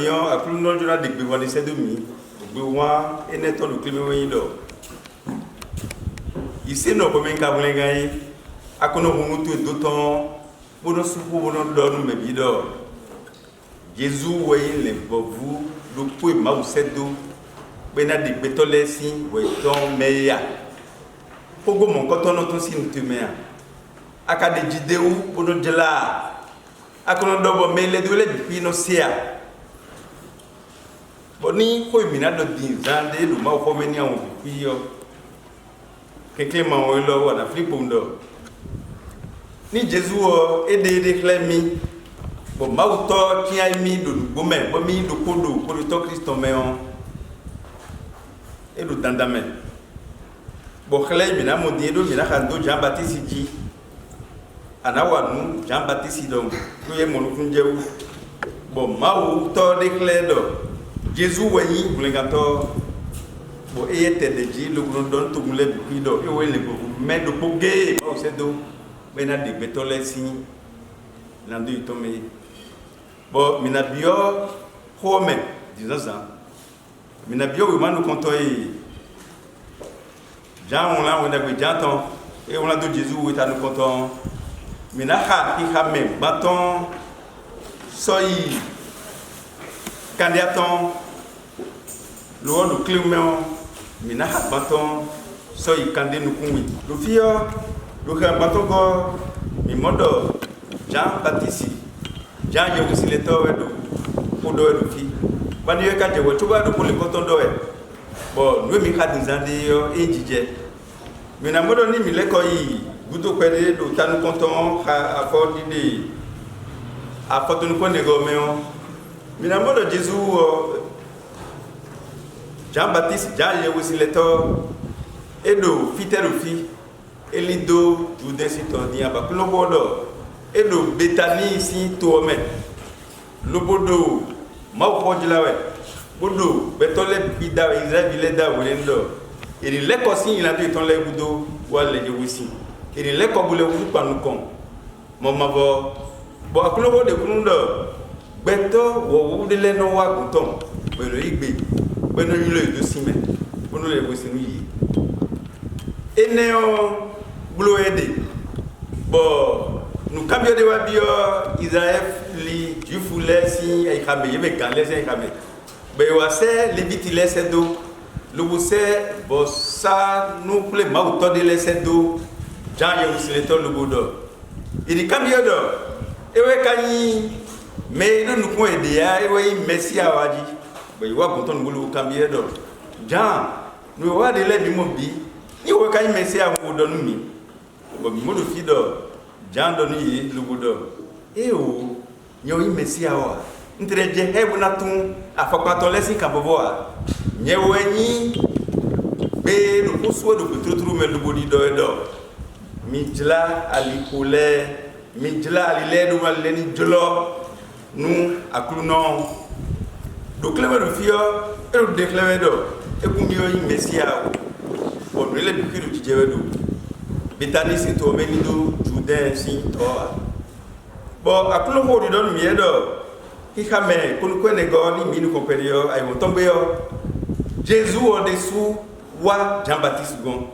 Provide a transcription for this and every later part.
bion akulu no jona de gbe woni se do mi gbe wa ene to lu klimi wen do ise no ko men ka bulen gai akono hunu to do ton bono suku bono do no me bi do Jesus wey le bovu do po ma u se do be na de gbe to lesin we ton meya pogo mon ko to no to sin tu meya aka de jideu bono jela akono do bo mele do le bi no sia boni ko mi na do din zande lu ma ko meni an bi yo keke ma wo lo wa na flipo ndo ni Jesus o ede klemi bo ma u to ti ai mi do bo me bo mi do kodo ko to Kristo me on e do dandame bo khle mi na mo di do mi na kan do Jean Baptiste ji anawa nu Jean Baptiste do ko ye mo nu kunje u bo ma u to de kle do Jesus weyi bulengato bo eyete de ji lu don to mule bi do e we le bo me do boge o se do be na de betole si na do to me bo mina bio home dizaza mina bio we manu konto e ja on la on a be janton e on la do Jesus we ta nu konto mina ha ki ha me baton soyi candidaton lo no climon mina ha baton soyi candé nu kunwi lo fio lo ka baton go mi modo Jean Baptiste Jean je aussi le to wedo ko do wedo fi bani yo ka je wo to ba do ko le koton do e bo no mi ka dinzande yo ejije mi na modo ni mi le ko yi gudo kwede do tanu konton ha afodi de afodun ko nego meon mi na modo Jesus Jean Baptiste Jean je aussi le to edo fitero fi elido du desito ni aba ko bodo edo betani si to me lobodo ma ko jilawe bodo betole bida Israel bileda wolendo eri leko si ina to ton le budo wale je wisi eri leko bule wu panu kon mo mabo bo akulo de kunundo beto wo de le no wa kunton pelo igbe beno yulo ido sime bono le wisi nu yi eneo blo ede bo nu kabio de wabio Israel li jufu lesi ay khabe yebe kan lesi ay khabe be wase libiti lesi do lubuse bo sa nu kule mauto de lesi do jan ye usileto lubudo ili kabio do ewe kanyi me no nu ko ede ya ewe mesia waji be wa konton bulu kabio do jan nu wa de le bi mo bi ni wo kanyi mesia wo do nu mi bo mi mo do fido Jean doni lubudo eo nyo imesia wa ntreje hebu na tun afakwato lesi kaboboa nyewenyi be no kuso do kutruturu me lubudi do mijla alikule mijla aliledu maleni jolo nu akluno do cleve do fio e de cleve do e kumio imesia o le bikiru tijewedo bitani si to menido jude si to bo akulo ho don miedo ki kame kun ko ne go ni minu ko perio ay won tombe yo Jesus o desu wa Jean Baptiste gon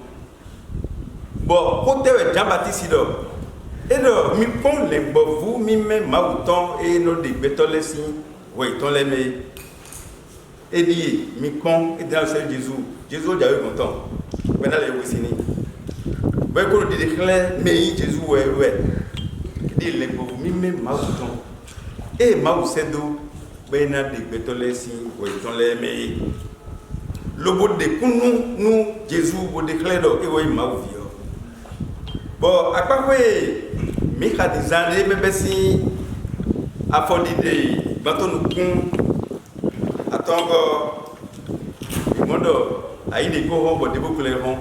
bo ko tewe Jean Baptiste do e do mi pon le bo vous mi me mauton e no de betole si we ton le me e di mi pon e dans ce Jesus ja we content bena le wisini be ko di declare me Jesus we di le bo mi me mauton e ma usedo be na de betole si we ton le me lobo de kunu nu Jesus bo declare do e we ma uvio bo akpakwe mi ka dizande me besi afodi de batonu kun atongo imodo ayi de ko ho bo de bo kule ho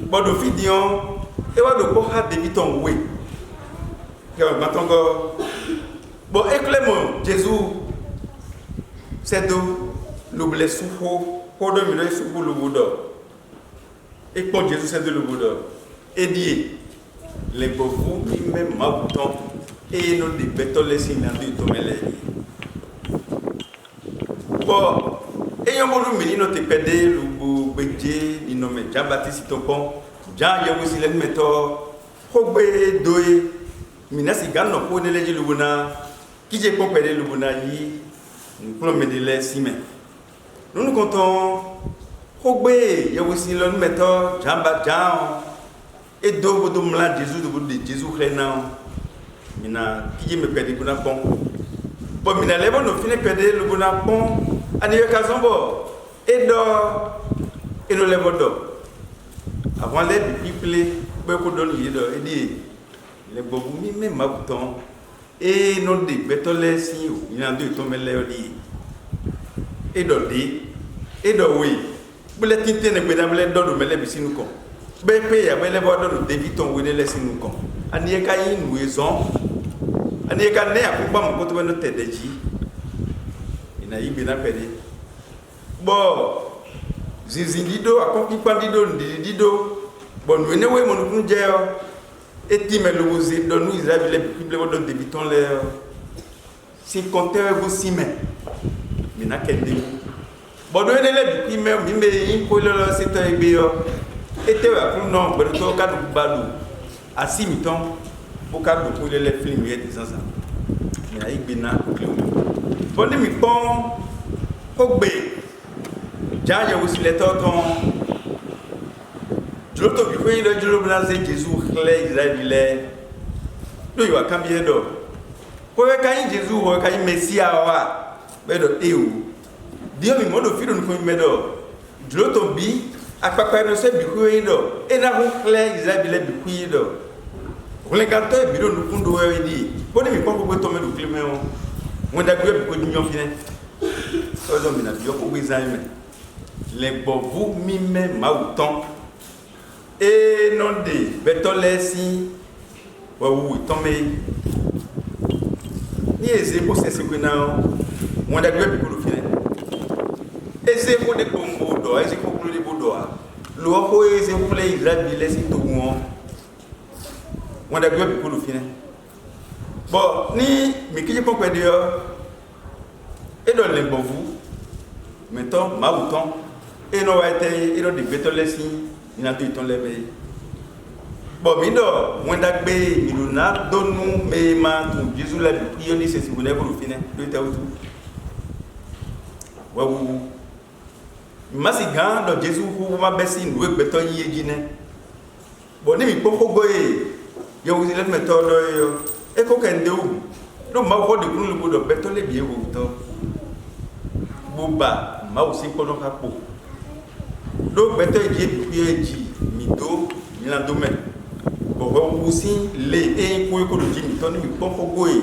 bodo fidion e wa do ko ha de biton we ke wa batongo bo eklemo Jesus sedo luble suho ko do mi le subu lubudo e po Jesus sedo lubudo e die le bovu mi me mabuton e no de betole sinando to mele Bon, et yon bolu mini no te pede lu beje ni no me Jean Baptiste Tompon, Jean Yewusi len meto, hogbe doye, minasi gan no ko neleje lubuna, kije ko pede lubuna yi, pour me délai si mais. Nous comptons hogbe Yewusi len meto, Jean Baptiste et do do mla Jésus renan. Mina kije me pede buna pon. Bon, mina lebo no fine pede lubuna pon. Ani occasion bo et no lebo do avant les people be ko don yi do e di le bobu mi me mabuton e no de betole si o ina do to mele o di e do we bule tinte ne gbe da mele do mele bi sinu ko be pe ya mele bo do de viton we le sinu ko ani e ka yin we zon ani e ka ne akugba mo ko to no tedeji ina yi bina pede bo zizindido akoki pandido ndidido bon wene we mo nu jeo eti melo zi do nu Israël le bible do débiton le si compter vous si mais mina kende bo do ene le bi me mi me yin ko le se to egbe yo ete wa ku no gbe to ka du balu asimiton bo ka du ko le film ye disansa mina igbina bon mi pon ogbe Jean Yewusi le toton Joloto bi ko yin le jolo blaze Jésus clé Israël do yo akambie do ko we kan Jésus wo kan Messia wa be do ewu dio mi modo filo ko mi do Joloto bi akpakpa no se bi ko yin do e na ko clé Israël bi ko yin do ko le kanto bi do nu kundu we di ko ni mi ko ko to me do klime o mo da gbe bi ko di nyon fine o do mi na bi ko gbe les bobu mime mauton et non de betolesi wa wu tomé ni ezebo se sekuna mo da gbe bi ko fine ezebo de bombo do ezebo ko de bodo a lo ko ezebo le Israël bi lesi to won mo da gbe bi ko fine bon ni mi kije ko pede yo e do le bobu meton mauton et no wa te e do de betolesi ina to iton lebe bo mi do won da gbe iluna donu me ma tu Jésus la bi yo ni se si wona ko fine do te wutu wa wu masi gan do Jésus hu ma besi nu e beto yi ejine bo ni mi poko goye yo wi le meto do yo e ko kende u do ma ko de kunu lu do beto le bi e wo to buba ma o si ko no ka po do beto ji mi do mi la do me bo ho usi le e ko ko do ji mi to ni mi poko goye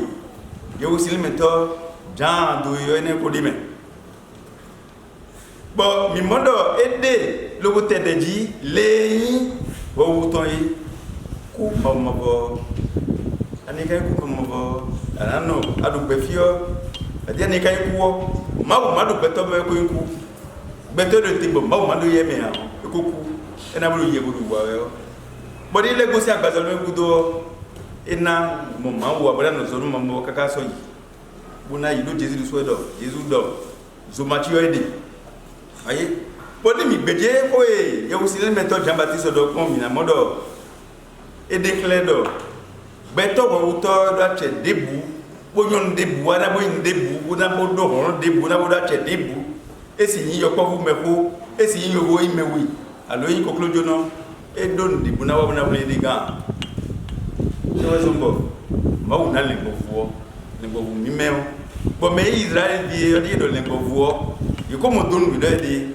yo wi le meto Jean do yo ene ko di me bo mi modo ede lo ko tede ji le yin wo wuton yi ku mo bo ani kai ku mo bo anano adu be fio ade ani kai ku wo ma do beto be ko ku beto do timbo ma do ye me ha ko ku ena bulu ye bulu wa yo bo di le go si agbazo me ku do ena mo ma wo abara no so no mo kaka so yi buna yi do Jésus do zo ma ti yo ede aye poni mi beje ko e Yewusi le meto Jean Baptiste do kon mi na modo e déclare do beto wo to do che debu bo nyon debu ana bo debu na bo do hon debu na bo do che debu e si yin yo ko fu me ko e si yin yo wo ime wi alo yin ko klojo no e do debu na wa na bo le ga so zombo ma wu na le bo mi me bo me Israël bi yo di do le bo fu yo ko mo donu do di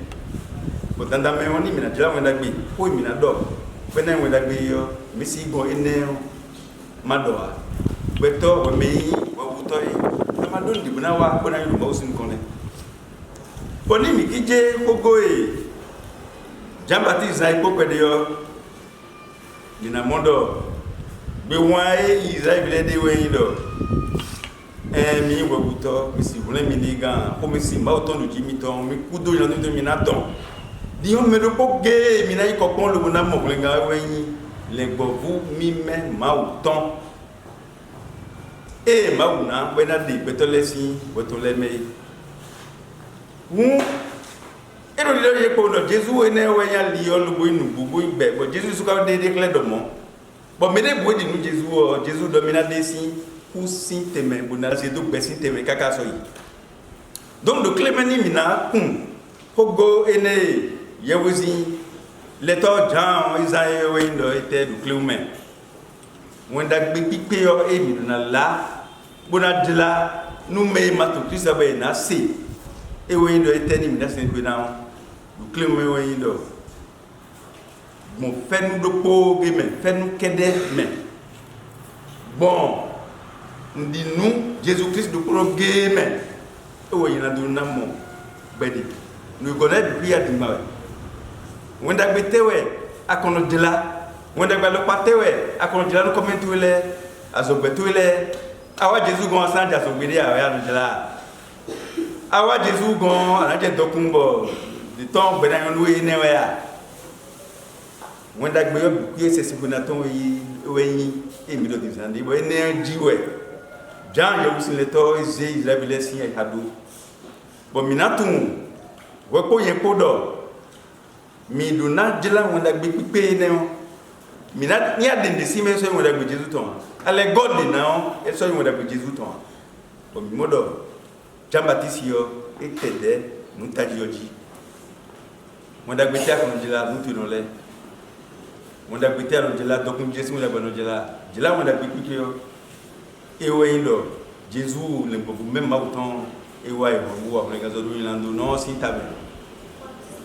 bo tanda me woni mi na jira mo da gbe ko mi na do pe na mo da gbe yo mi si go ene ma do a beto wo me wo wuto yi ma do di na wa ko na yo mo sin kon le oni mi kije ko go e Jean Baptiste ai ko pede yo ni na modo be wa e Israël le de we yin do mi wo wuto mi si vole mi diga ko mi si ma oton du jimi ton mi kudo yo no mi na ton di on me do ko ge mi na ko kon lu na mo nga we yin le gbovu mi me ma oton e ma una we na di betolesi betole me Ou et le leader pour le Jésus est né où il y a lion le boy nous bobo ibé bon Jésus sous quand des déclare de mon bon mais des boy de nous Jésus domina des signes ou si teme bona c'est donc bessi teme kaka soyi donc de clémeni mina hogo ene yewuzi leto Jean Isaïe windo était du clémen wanda gbe yo emi na la bona dila nous me matu Christ abe na si e windo était ni mina sen na du clémen windo mon fait nous de po game fait nous kede mais bon ndi nous Jésus-Christ de pro game e wo yina do na mo bedi nous connaît depuis à dimawe wanda betewe akono dila wanda gba lo patewe akono dila no comment wele azobetwele awa Jésus gon sanja so gbede awa no dila awa Jésus gon anaje dokumbo de ton bedan no we newe ya wanda gbe yo ku ese sibunaton yi weyin emi do dizande bo energy we Jean yo usin leto eze Israel sin e hadu bo minatun we ko yen podo mi do na jela wanda gbe pipe ne o minat ni adende si me so wanda gbe Jésus ton ale god na e so wanda gbe Jésus ton bo mi modo Jean Baptiste yo etede nu taji oji wanda gbe ta ko jela nu tu no le wanda gbe ta no jela dokun Jésus wanda gbe no jela wanda gbe pipe yo e we ndo Jésus le bobu même ma autant e wa e bo wa nga zo do ilando no si tabe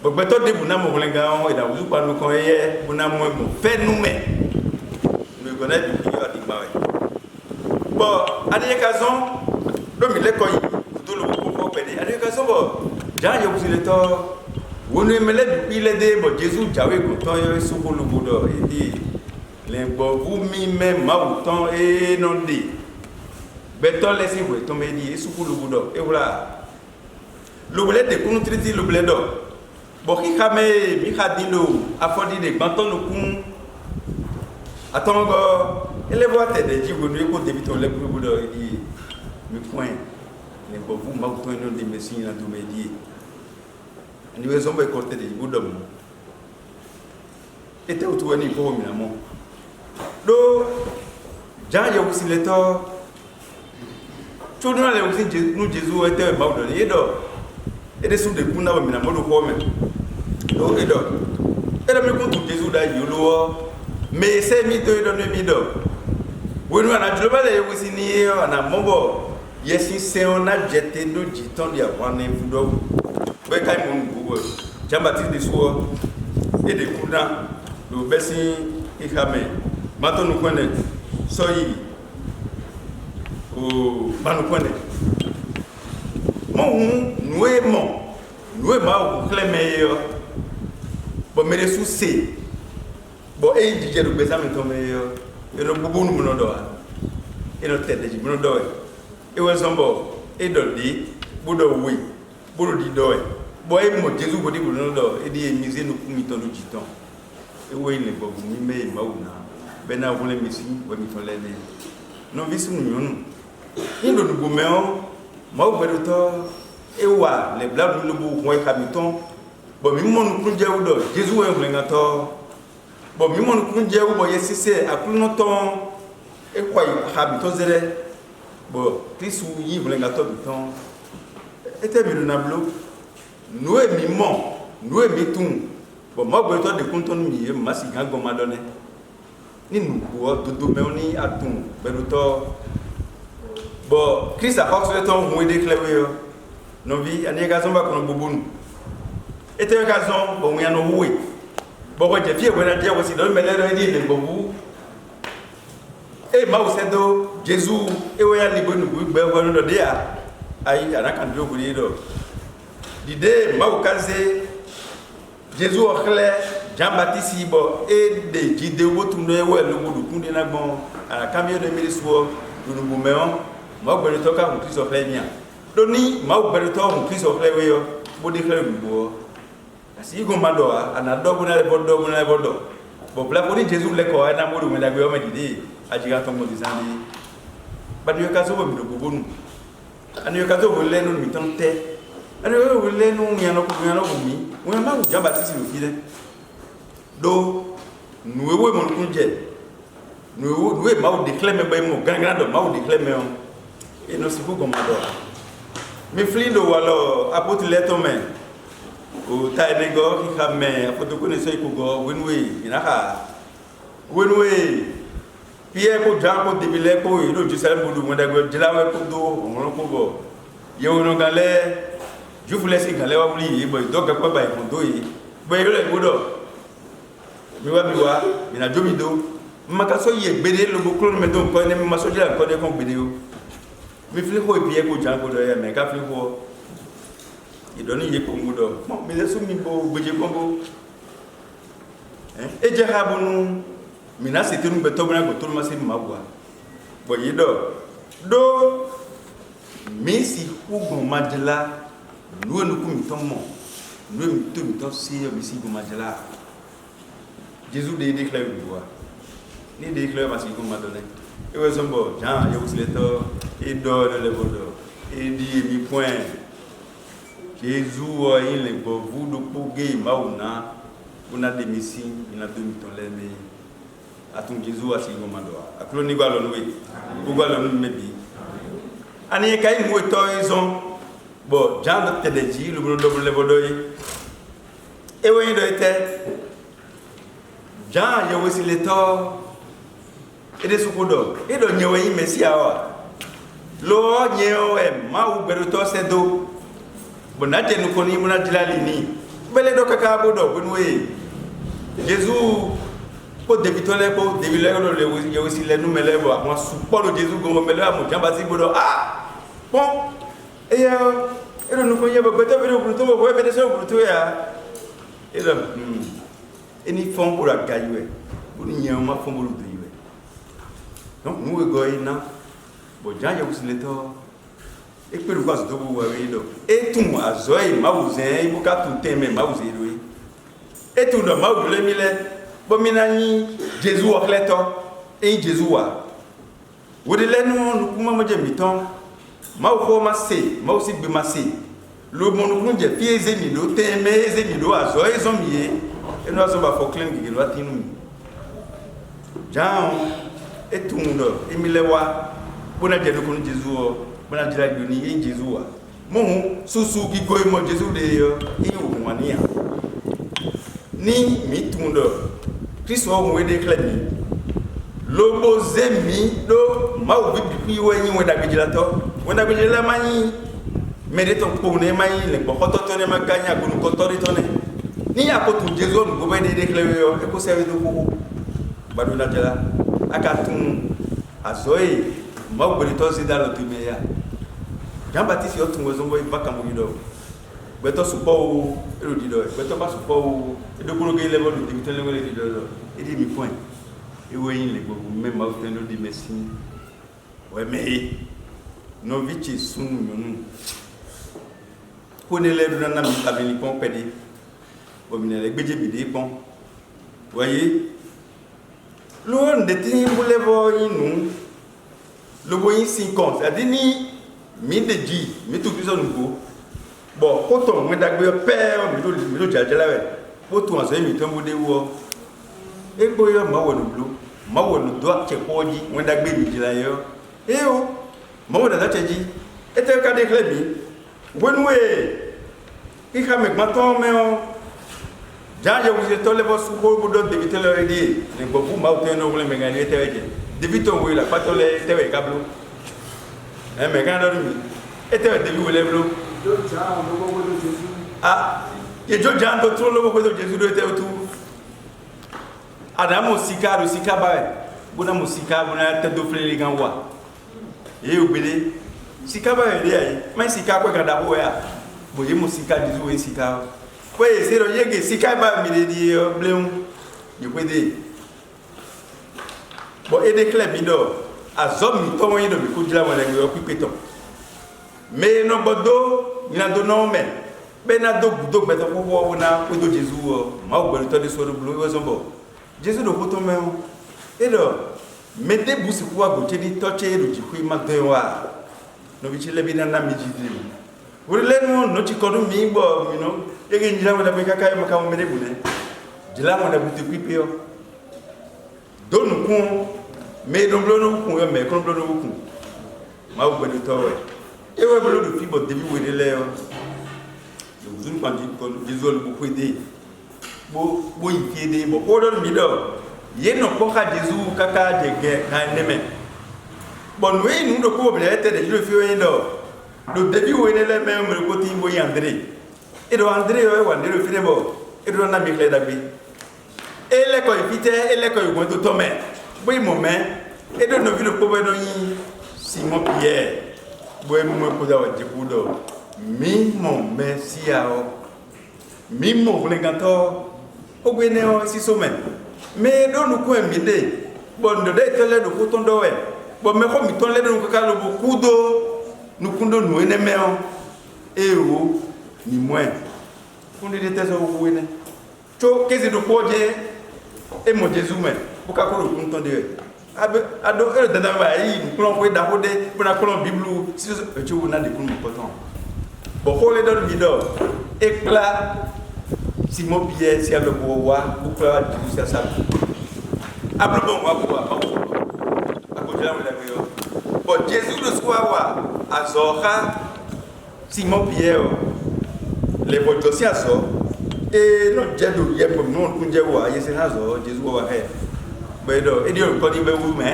gbogbo to de buna mo lenga on e da wuzu pa no kon ye buna mo fe nu me me gona bi ki ati bawe bo ade kazon do mi le ko yi do lo ko ko pede ade kazon bo jan yo busi le to wonu mele bi le de bo Jésus jawe ko ton yo su ko lu bodo e di le bo vu mi me ma autant e non di beto lesi we to me di su ko lu bodo e wala lo bele de kunu triti lo bele do bo ki kame mi khadilo afodi de gbanton no kun atongo elevo atede ji wonu e ko debi to le bu do di mi point le bo bu ma to no de mesi na do me di ani we zombe ko tede bu do mo ete o to wani bo mi na mo do jan yo si le to to do na le usin nu Jésus ete ba do ye do ede su de kuna ba mi na mo do ko me do edo ede me ko tu Jésus da yolo me se mi do edo mi do wonu ana jloba le wusi ni ana mobo yesi se ona jete do jiton dia wane fudo be kai mo ngugo Jean Baptiste de so ede kuna do besi ikame mato nu kwene so yi o banu kwene mo nuwe ma o kleme yo bo mere su se bo e dije do besa mi to me yo e no bubu nu no do e no tede ji no do e we sombo e do di budo wi budo di do e bo e mo Jésus bodi budo no do e di mi ze no kumi to no jiton e we le bo mi me ma una be na wo le mi si bo mi to le ne no visu nu yonu ni do bu me o ma o bedo to e wa le bla lu bu ko e kabiton bo mi mo nu kun je wo do Jésus we ngo ngato bo mi mo nu kun je wo bo yesise akulu no ton e kwa habiton zere bo Kristu yi ngo ngato biton ete mi na blo nu e mi mo nu e mi tun bo ma gbe to de kun ton mi e ma si gango ma do ne ni nu ko dodo me oni atun bedo to bo Christ a pas le temps où il déclare yo no vi ani gazon ba kono bubunu ete gazon bo mu ya no wuwe bo ko je fie we na dia wo si do mele do di le bobu e ma o sedo Jésus e we ya libonu gbe wo no do dia ai ana kan do guri do dide ma o kaze Jésus o khle Jean Baptiste bo e de jide wo tun do e we lo gudu kun de na gbon ara kamio de milisuo do bu meon ma gbere to ka Christ of Lemia do ni ma gbere to Christ of Lewe yo bo de kle gbo asi go ma do ana do bu na le bodo bo bla ko ni Jésus le ko na mo do me la gbe o me dide ajiga to mo disandi ba de ka so bo mi do gbo nu ani yo ka so bo le no mi ton te alors vous voulez nous y en a mi on a Jean Baptiste le fils do nous mon kunje nous ma déclare mais mon grand ma déclare et nous c'est pour comme mais flido alors apôtre lettre main o ta nego ki xamé apôtre connaisseur ko go wenwe inaka wenwe pierre ko Jean ko debile ko ilo Jerusalem do mo dago dilawe ko do on ko go yo no galé je vous laisse galé wa wuli boy donc ko bay ko do yi boy le bodo miwa ina jomido makaso ye gbede lo bo klon me do ko ne ma so jira ko de ko gbede o mi fli ko pierre ko Jean ko do ya me ka fli ko idoni ye ko ngudo mo mi lesu mi bo gbeje kongo e je ha bonu mina se tenu beto bana ko tolu ma se ma bua bo yido do mi si ugun madela nu enu ku mi ton mo nu mi to mi ton si mi si ugun madela Jésus de déclare bua ni déclare ma si ugun madela e we sombo Jean ye usleto e do le bodo e di mi point Jésus il est bon vous de poguer mauna on a des missions il a donné ton lève à ton Jésus à ce moment-là à cloni galo noé pour galo mebi ani kay mo to ils bon Jean de Tédéji le bon double levodoy et oui do était Jean yo aussi le to et de sukodo et do nyewe messia wa lo nyewe ma u beruto sedo bonate nous connait mon adilali ni bele do kaka bodo bonwe Jésus ko debitole ko debile ko le aussi le nous mele bo mo support Jésus go mele mo jamba si bodo bon et nous connait ba beta be ko to ko be de so ko to ya et là eni fond pour la gaïwe pour ni ma fond pour le diwe donc nous go ina bo janja aussi le to et puis le cas de vous voyez donc et tout moi zoé maouzen il buka tout teme maouzen lui et tout le maou le mille bon minani Jésus au cléto et Jésus wa vous de là nous kuma mo je miton maou ko massé maou si be massé le mon nous je fieze ni do teme zeni do azoé zomie et nous avons pas foclin qui doit tinu Jean et tout monde et mille wa bona je ko Jésus bona dira doni en Jésus wa mo susu ki goy mo Jésus de yo e o wania ni mi tundo Christ wa mo de klani lobo zemi do ma o bi we yin we da gejila to we da gejila mani mere to ko ne mani le ko to ne ma ganya ko ko to ne ni ya ko tu Jésus mo be de klani yo e ko serve do ko badu na jela akatun azoi ma o bi to si da lo tumeya Jean Baptiste yo tungo zombo ibaka mugido beto supo erodido beto ba supo edokuro ge level de bitele ngole dido e di mi point e wo yin le gbogbo même ma utendo di messi we me no vici sunu yonu ko ne le do na mi tabeli pon pedi o mi ne le gbeje bide pon voyez lo nde tin bu level yin lo bo yin 50 adini mi de ji mi tu biso nugo bon ko to mo dagbe père mi do jajala we ko to an se mi to mo de wo e gbo yo ma wo no do che ko ji mo dagbe mi jila yo e o ma wo da che ji e te ka de kle mi wenwe ki ka me gbaton me o ja je vous to le bo su ko do de bitele re di ne gbo bu ma o te no wo le me ngani te we de bito wo la pato le te we kablo e me kan do mi e te we de bi wo le blo jo ja lo bo do Jésus ye jo ja do tro lo bo do Jésus do te tu Adamo sika do sika ba bona musika bona te do flele gan wa e obele sika ba re ai mai sika kwa ga da bo ya bo ye musika Jésus we sika ko e se ro ye ge sika ba mi de di bleun ye ko de bo e de club do azom mi to won do mi ko dila mo le yo pipeton mais no bodo ni na do no men be na do beto ko wo na ko do Jésus ma o gbero to de so do blo wo zombo Jésus do ko to me e do me de busi ko wa go che di to che do ji ko ma do wa no bi che le bi na mi ji di Vous l'avez non tu connais mi bo mi non et que njila wala be kaka ma ka mo mede bune njila mo na butu pipe yo do no kun me do blo no kun yo me kon blo no kun ma wo gbedu to we e we blo do fi bo debi we le yo vous ne pas dire que Jésus le beaucoup aider bo ifide bo ko do mi do ye no ko ka Jésus kaka de ge na neme bon we nu do ko be te de je fi we do le début où il est même le côté boy André et do André ouais André le finebo et do na mi clé d'abi et les ko ifite et les ko igon to tome boy moment et do no vi le pobe do yin Simon Pierre boy mo ko da wa jikudo mi mon merci a o mi mon vlengato o gwene o si sommet mais do no ko emide bon do de tele do ko tondo we bon me ko mi ton le do ko ka lo beaucoup do nous kundo nous enemeo ewo ni moins kundo de teso wuene to kezi do koje e mo Jésus me buka ko lo kunto de ado e dada ba yi klon ko da hode bona klon biblu si tu na de kun poton bo ko le do bido éclat Simon Pierre si le bowa buka Jésus ça ablo bon wa ko akojala mo la yo bon Jésus le soir Azora Simon Pierre les voitures azo et non jedo ye pour non kunje wa yese azo Jésus wa he bedo e dio ko di be wu me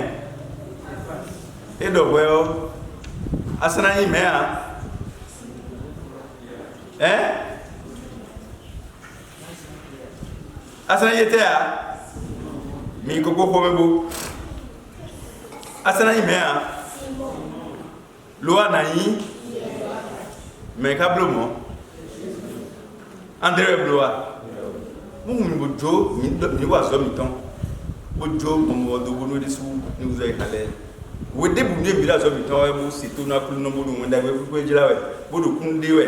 e do wo asana yi me a asana yete a mi ko ko me bu asana yi me a Loa naï, mais câblement. André Bloa. Mon bojo, ni wa zo mi ton. Bojo, mon do bono de sou, ni vous avez calé. Vous de boudé bi la zo mi ton, vous c'est tout na plus no bodo wanda we ku jila we. Bodo kun de we.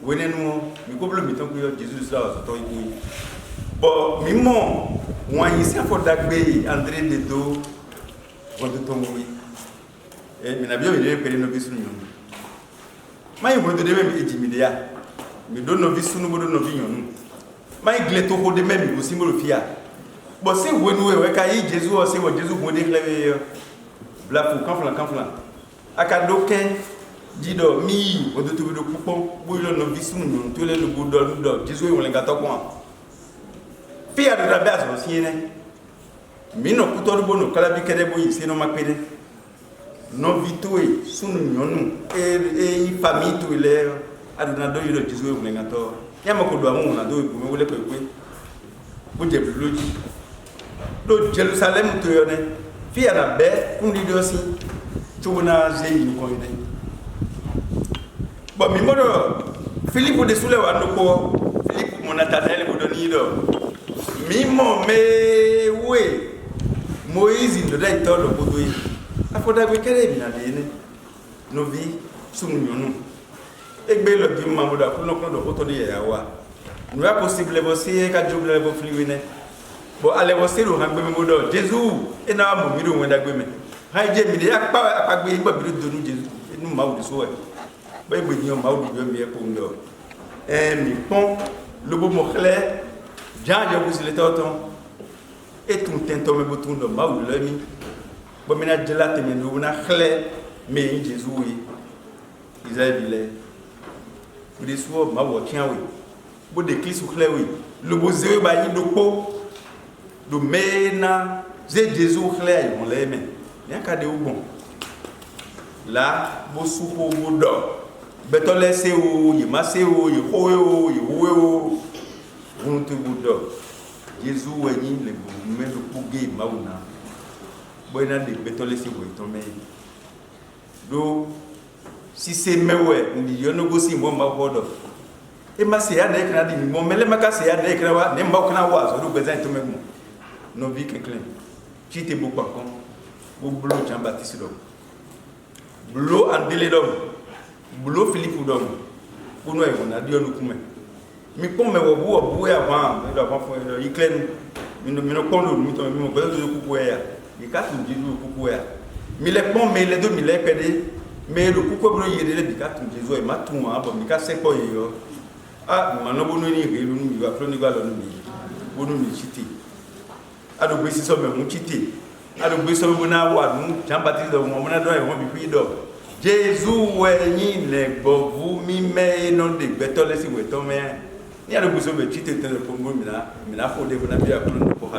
Wene no, mi ko blo mi ton ko Jésus là zo to yi. Bon, mi mon, wa yi se fo dagbe André de do. Wanda ton oui. Et mais nabio il est péré no bisu nyon mai bodo de même ejimidia mi do no bisu no bodo no vinyon mai gleto ko de même go simbolo fia bo se wonu we ka yi Jésus o se wo Jésus mo de clé bla fu kanflan aka do ken dido mi o do to do pupon bo lo no bisu nyon to le lo bodo do Jésus won le gato kon fia de la base o siene mi no kuto bo no kala bi kede bo yi se no makpede non vitoué sunu nyonu e famille tout ile aduna do yiro Jésus e ngato yama ko do amu na do bu me wole ko bu je bloji do Jerusalem to yone fi ana be kundi do si tuna zeyi ko ine bo mi modo Philippe de Soule wa ndoko Philippe mon Nathanaël ko do ni do mi mo me we Moïse ndo dai to do ko do afoda gbe kere bi na de ne no vi sunu nyonu egbe lo bi mamuda ko no ko do to de ya wa no ya possible bo si ka joble bo fliwine bo ale bo se ro han gbe mi modo Jésus e na mo mi ro won da gbe me ha je mi de ya pa gbe gbe bi do nu Jésus nu ma wo so e ba gbe ni o ma wo do mi e ko ndo mi pon lo bo mo khle jan je vous le toton et tout tento me bo tout ndo ma wo le mi bo mina jela te menu na khle me Jésus wi Isaïe bile bo de so ma wo kian wi bo de kli su khle wi lo bo ze ba yi do po do mena ze Jésus khle ay on le me bien ka de ou bon là bo su ko bo do beto le se o yi ma se o yi ho o on te bo do Jésus wa yi le bo me do puge ma una boina de betole si wo itome do si se mewe ndi yo no go si mo ma hodo e ma se ya na ekra di mo mele maka se ya na ekra wa ne mba kana wa so do gbeza itome mo no vi ke clean chi te bo pakon bo blo Jean Baptiste do blo andele do blo Philippe do ko no e wona di onu kume mi ko me wo bu ya wa me do fa fo yi clean mi no ko no mi to mi mo bezo do ku ya il casse du Jésus pour quoi mais les bons mais les deux mille pédé mais le coup comme il est bika tout Jésus et matou hein bon bika c'est quoi yo ah mano bonu ni relu ni va prendre va lonu ni bonu ni chiti ado gbe si so me mu chiti ado gbe so me na wa nu Jean Baptiste do mo na do e won bi do Jésus we yin le gbo vu mi me no de gbeto le si we to me ni ado gbe so me chiti te le pongo mi na fo de na bi akunu ko ha